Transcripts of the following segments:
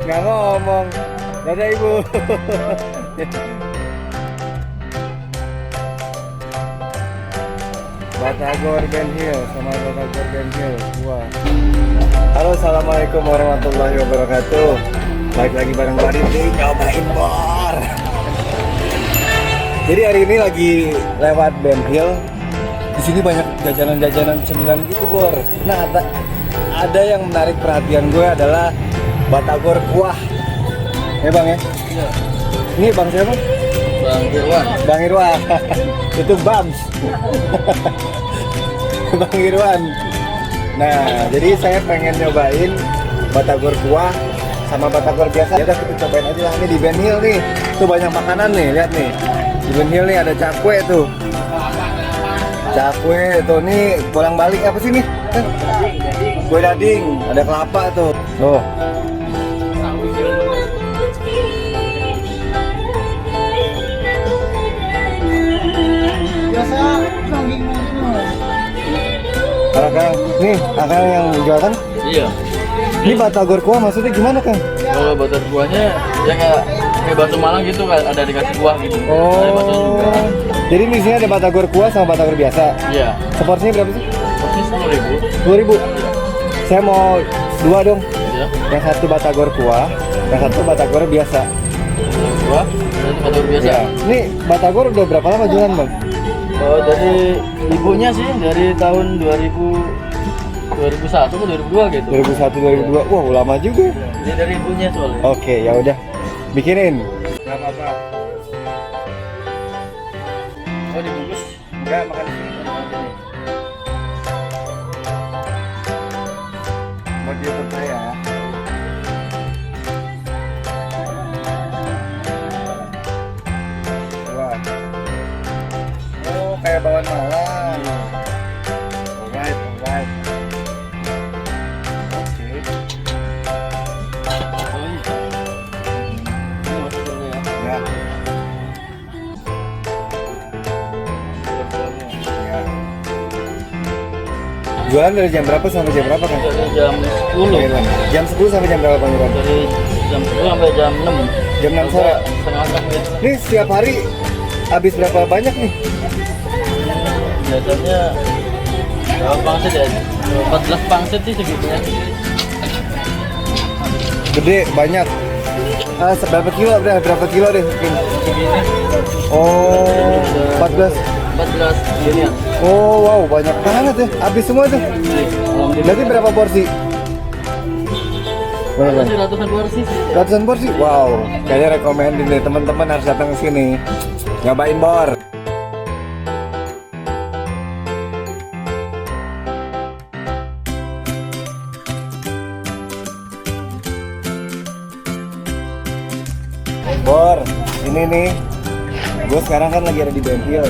nggak ngomong. Dadah ibu. Batagor Ben Hill sama Batagor Ben Hill. Wah. Halo, assalamualaikum warahmatullahi wabarakatuh. Balik lagi bareng Barin di Nyobain Bor. Jadi hari ini lagi lewat Ben Hill. Di sini banyak jajanan-jajanan cemilan gitu, Bor. Nah, ada yang menarik perhatian gue adalah Batagor kuah. Ya Bang ya? Iya. Ini Bang siapa? Bang Irwan. Bang Irwan. Itu Bams. Bang Irwan. Nah, jadi saya pengen nyobain Batagor kuah sama Batagor biasa. Ya udah kita cobain aja lah, ini di Ben Hill nih. Tuh banyak makanan nih, lihat nih. Di Ben Hill nih ada cakwe tuh. Cakwe tuh nih bolak-balik apa sih nih? Kue dading, ada kelapa tuh. Tuh. Biasa nongging Kang, nih Kang yang jual kan? Iya. Ini Batagor kuah maksudnya gimana Kang? Kalau batas kuahnya ya kayak bakso Malang gitu, ada dikasih kuah gitu. Ada bakso juga. Oh. Jadi di sini ada Batagor kuah sama Batagor biasa. Iya. Seporsinya berapa sih? Porsi 10.000. 10.000. Saya mau dua dong. Iya. Yang satu Batagor kuah, yang satu Batagor biasa. Kuah, itu bakso biasa. Ya. Ini Batagor udah berapa lama jualan Bang? Oh, dari ibunya sih dari tahun 2001 atau 2002 gitu. 2001 2002. Wah, lama juga. Ini dari ibunya soalnya. Oke, ya udah. Bikinin. Enggak apa-apa. Oh, dibungkus. Enggak, makan di sini. Mau di YouTube saya. Wah. Oh, kayak bawang malam. Alright, alright. Oke. Oh, iya. Ini masuk dulu ya. Ya. Ya. Jualan dari jam berapa sampai jam berapa kan? Dari jam 10. Jam 10 sampai jam berapa Bang Irwan? Dari jam 10 sampai jam 6. Jam 6 sore. Setengah 6 gitu. Ini setiap hari habis berapa banyak nih? Biasanya berapa pangsit ya? 14 pangsit sih segitunya. Gede, banyak. Berapa kilo? Berapa kilo deh mungkin? Segini. Oh, 14. 14 gini ya. Oh, wow, banyak banget ya. Habis semua tuh. Berarti berapa porsi? Berapa? Masih ratusan porsi. Ratusan porsi? Wow, kayaknya rekomendin deh teman-teman harus datang ke sini. Nyobain bor. Bor, ini nih, gue sekarang kan lagi ada di Ben Hill,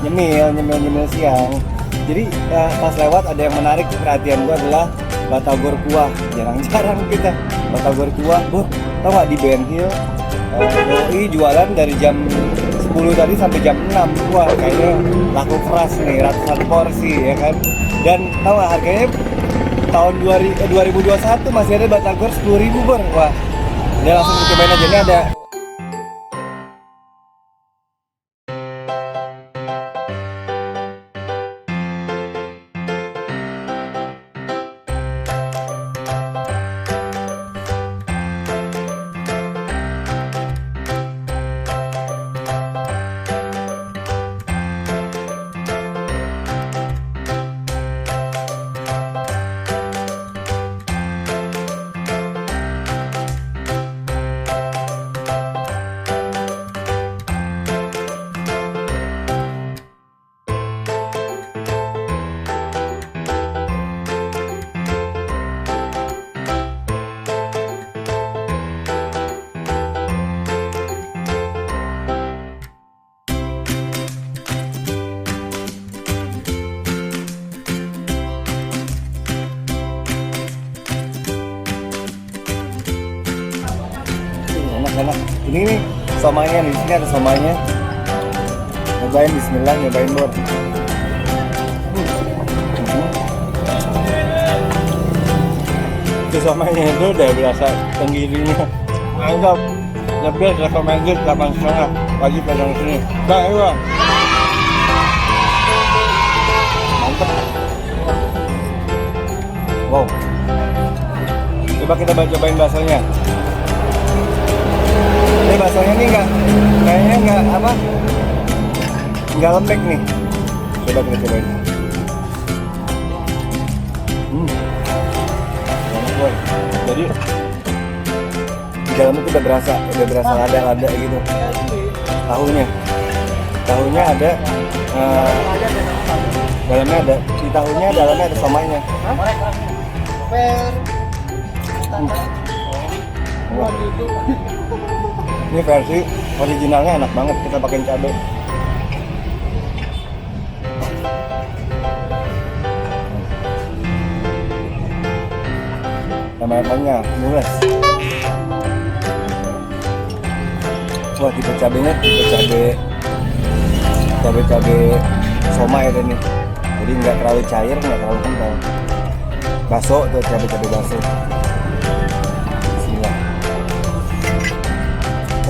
nyemil siang. Jadi pas lewat ada yang menarik perhatian gue adalah Batagor kuah. Jarang-jarang kita Batagor kuah. Bor, tau gak di Ben Hill doi jualan dari jam 10 tadi sampai jam 6. Wah, kayaknya laku keras nih, ratusan porsi ya kan. Dan tau gak harganya tahun 2021 masih ada Batagor 10.000 Bor. Wah, udah langsung cobain aja. Ini ada enak. Ini nih somanya nih, di sini ada somanya. Nyobain, bismillah, nyobain Bor. si somainya itu udah berasa tenggirinya. Mantap. Lebih recommended 8,5 wajib datang sini. Bang, ayo bang. Mantap. Wow. Coba kita cobain baksonya. Ini baksonya nih kayaknya nggak lembek nih. Coba kita cobain. Enak boy. Jadi di dalam itu udah berasa lada gitu. Tahunya ada, dalamnya ada di tahunya, dalamnya ada somainya. Ini versi originalnya enak banget, kita pakai cabai. Sama mules. Wah, tipe cabenya cabai somai ada nih. Jadi nggak terlalu cair, nggak terlalu kental. Bakso tuh, cabai bakso. Bismillah.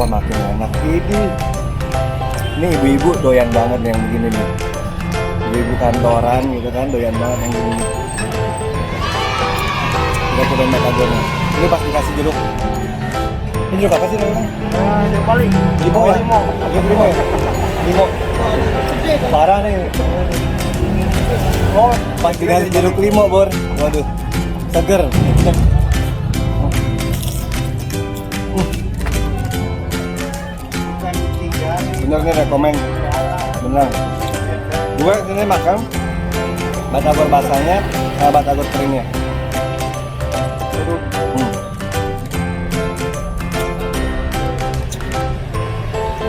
Wah, makin enak. Ini ibu-ibu doyan banget yang begini nih. Ibu-ibu kantoran gitu kan, doyan banget yang begini. Kita cobain batagornya. Ini pas dikasih jeruk. Ini jeruk apa sih namanya? Jeruk paling. Limo ya? Jeruk limo ya? Limo. Parah nih. Oh, pas dikasih jeruk limo, Bor. Waduh. Seger. Bener nih, rekomen. Bener. Gue ini makan batagor basahnya sama batagor keringnya.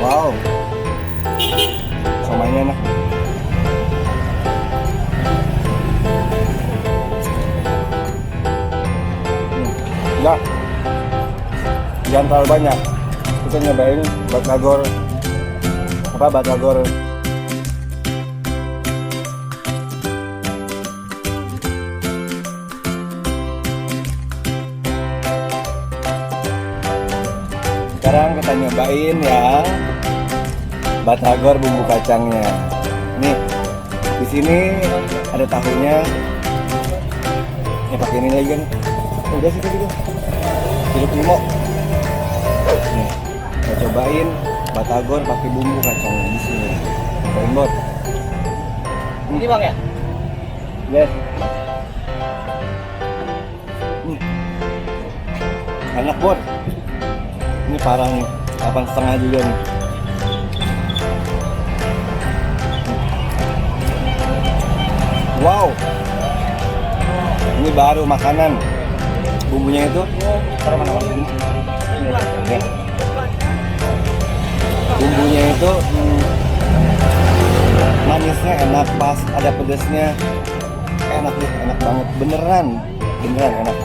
Wow, somainya enak. Enggak, jangan terlalu banyak. Kita nyobain batagor sekarang kita nyobain yang batagor bumbu kacangnya. Nih, di sini ada tahunya. Pakai ini lagi kan? Udah sih gitu. Jeruk limo. Nih, kita cobain batagor pakai bumbu kacangnya di sini. Cobain bot. Ini bang ya? Yes. Enak bot. Ini parah nih, 8,5 juga nih. Wow, ini baru makanan. Bumbunya itu, bumbunya itu manisnya enak, pas ada pedasnya, enak deh, enak banget, beneran enak.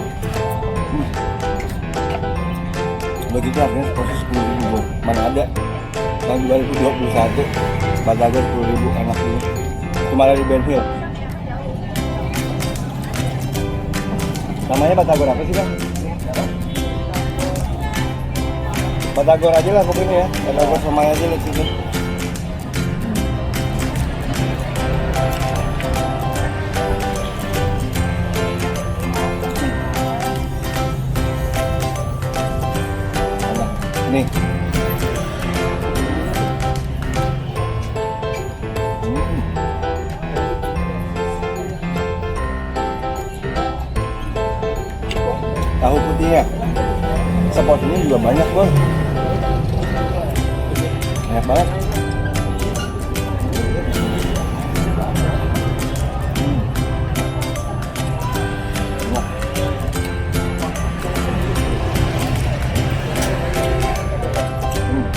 Begitu harganya seperti 10.000, mana ada tahun 2021 batagor 10.000 enak dulu. Cuma ada di Benhill. Namanya batagor apa sih bang? Batagor aja lah pokoknya ya, batagor somai aja lihat sini. Nih. Tahu putihnya. Seporsinya juga banyak, Bos. Banyak banget.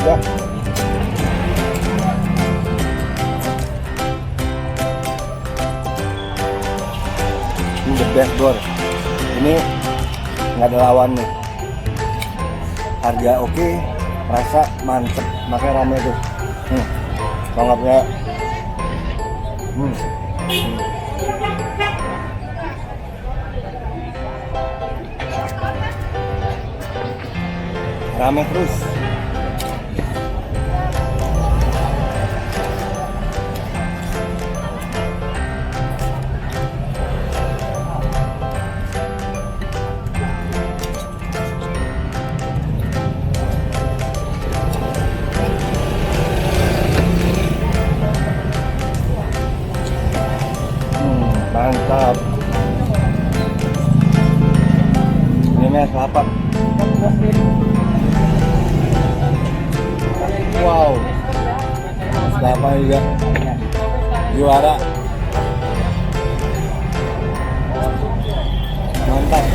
Ya. Ini the best, Bor. Ini nggak ada lawan nih. Harga oke, rasa mantep, makanya rame tuh. Sangatnya. rame terus. Mantap. Ini es kelapa. Wow. Es kelapa juga juara. Mantap.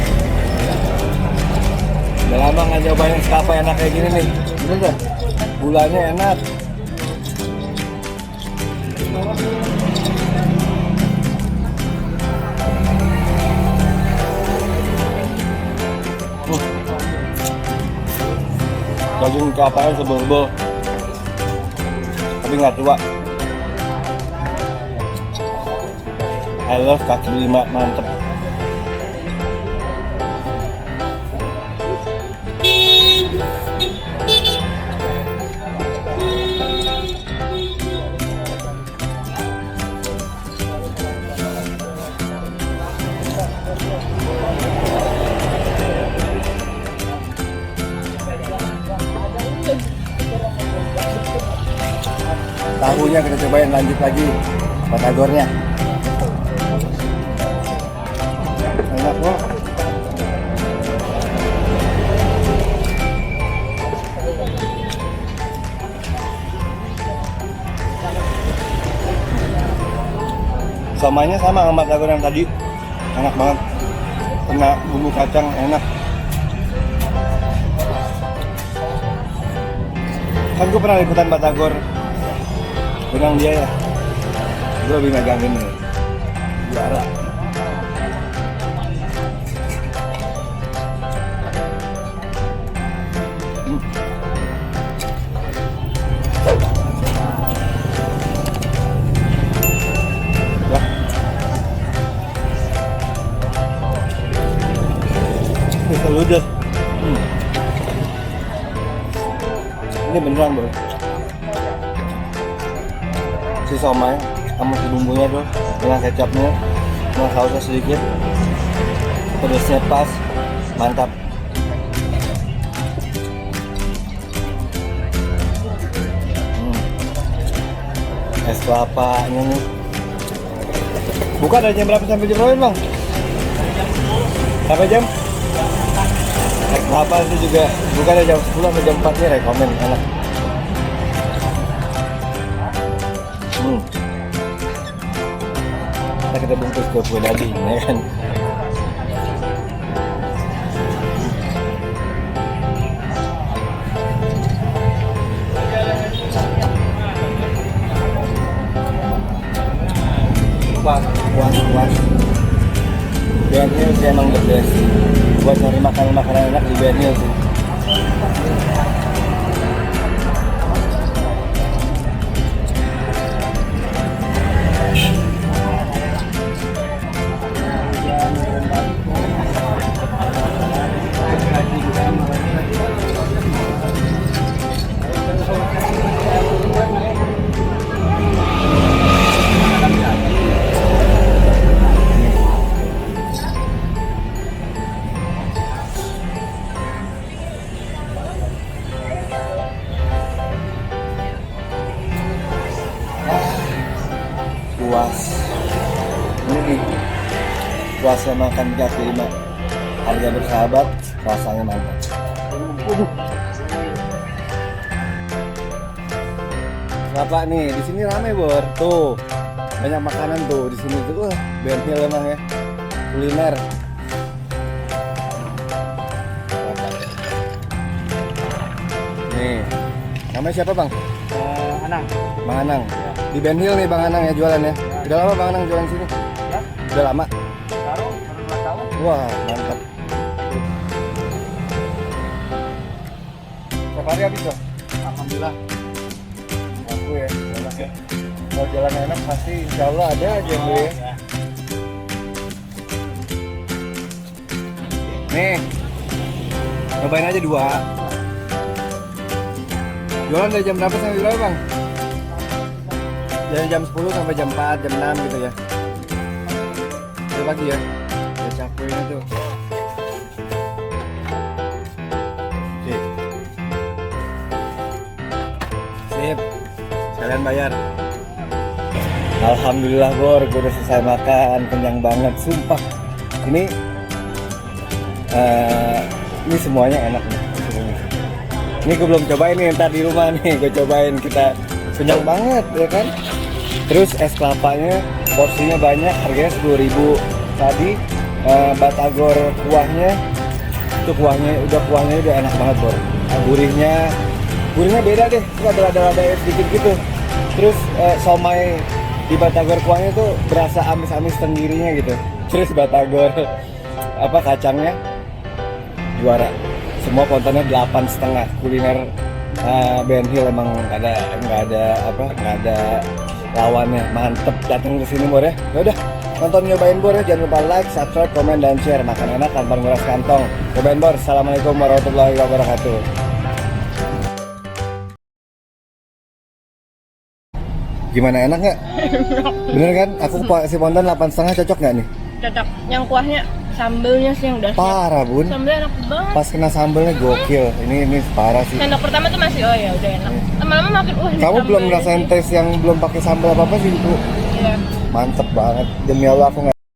Udah lama nggak nyobain es kelapa enak kayak gini nih. Bener dah. Gulanya enak. Daging kelapanya sebel-sebel tapi nggak tua. I love kaki lima, mantep. Tahunya kita cobain, lanjut lagi batagornya. Enak loh. Somanya sama sama batagor yang tadi, enak banget. Kena bumbu kacang enak. Kan gue pernah ikutan batagor benang dia ya, gue lebih megang ini juara. Wah, bisa ludes. Ini beneran bro. Si somai sama si bumbunya tuh dengan kecapnya, dengan sausnya sedikit, pedasnya pas, mantap. Es kelapanya nih. Buka dari jam berapa sampai jam berapa bang? Sampai jam? Es kelapa itu juga buka dari jam 10 sampai jam 4 nih, rekomen, enak. Kita bungkus ke kue daging ya kan. Puas. Ben Hill sih emang the best buat nyari makanan enak di Ben Hill sih. Puas. Ini nih puasnya makan kaki lima, harga bersahabat, rasanya mantap. Bapak nih di sini rame bor, tuh banyak makanan tuh di sini tuh. Ben Hill emang ya kuliner. Nih namanya siapa bang? Anang. Bang Anang. Di Ben Hill nih Bang Anang ya jualan ya. Udah lama Bang Anang jualan sini? Ya. Udah lama? Baru 2 tahun. Wah, mantap. Setiap hari habis dong? Alhamdulillah. Aku ya, enak ya. Kalau jalan enak pasti insya Allah ada aja yang beli ya. Nih, cobain aja 2. Jualan dari jam berapa sampai berapa bang? Dari jam 10 sampai jam 4, jam 6 gitu ya. Itu pagi ya. Udah capek ini tuh. Oke. Sip. Sekalian bayar. Alhamdulillah Bor, gue udah selesai makan, kenyang banget, sumpah. Ini semuanya enak nih. Ini gue belum cobain nih, ntar di rumah nih gue cobain, kita kenyang banget ya kan. Terus es kelapanya porsinya banyak, harganya 10.000. Tadi batagor kuahnya itu kuahnya udah enak banget Bor. Gurihnya beda deh, itu ada sedikit gitu. Terus somai di batagor kuahnya tuh berasa amis-amis tenggirinya gitu. Terus batagor kacangnya juara. Semua kontennya 8,5. Kuliner Ben Hill emang nggak ada lawannya. Mantep, datang ke sini Bor ya. Ya udah, nonton nyobain Bor ya. Jangan lupa like, subscribe, komen dan share. Makan enak tanpa nguras kantong. Cobain Bor. Assalamualaikum warahmatullahi wabarakatuh. Gimana, enak nggak? Bener kan? Aku si Pondan 8,5 cocok nggak nih? Cocok. Yang kuahnya sambelnya sih yang udah siap. Parah Bun. Sambelnya enak banget. Pas kena sambelnya gokil. Ini parah sih. Sendok pertama tuh masih udah enak. Lama-lama makin Kamu ini belum sambelnya ngerasain sih. tes yang belum pakai sambal apa sih itu? Iya. Mantep banget. Demi Allah aku nggak